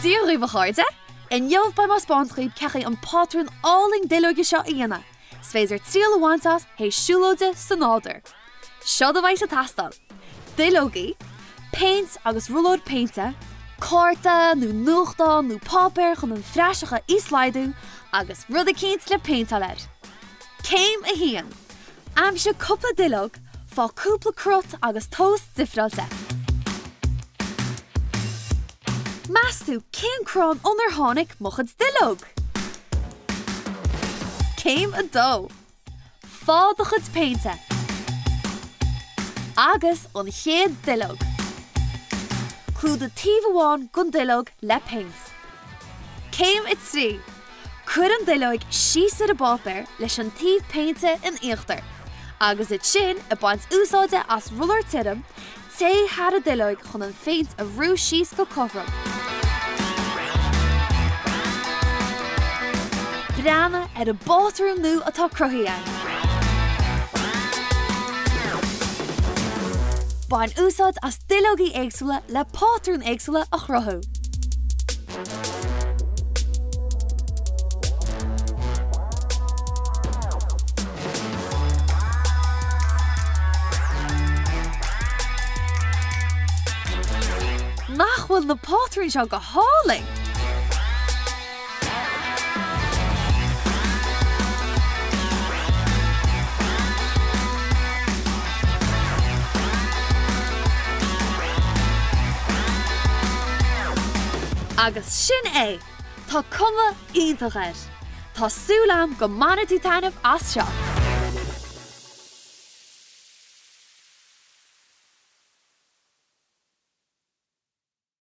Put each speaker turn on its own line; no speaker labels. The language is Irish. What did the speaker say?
Díú ba cháirde, in jobh ba má spántríb cecha an pátrúin áling duilleoga seo aana, sféidir tríal amhaintas hé siúlóide san áidir. Seo do bhaid a tastal. Duilleoga, paint agus rúlóid painte, cárta, nó nuachta, nó pápéir chun an freiseacha ísleidú agus rud a cínt le Phéinteála. Céim a hían. Am se cúpla duilleog, fá cúpla crut agus toast difrialte. Measú cén crán onar tháinig mochad duilleog. Céim a dó. Fádachad painte. Agus an chéad duilleog. Clúd a tíomháin gon duilleog le paint. Céim a trí. Cuir an duilleog síos ar a bápéir leis an tíomh painte in íochtar. Agus it sin a baint úsáide as rúlar tirim, té had a duilleog chun an féint a rú síos go cothram. Breanna ar a bátarúm nu atá cruthaí ann. Bain úsáid as duilleogaí éagsúla le pátrún éagsúla a chruthú. Nachhfuil na pátrún seo go háling. Agus sin é, tá cuma iontachair. Tá súlam go mana tú tainmh as seo.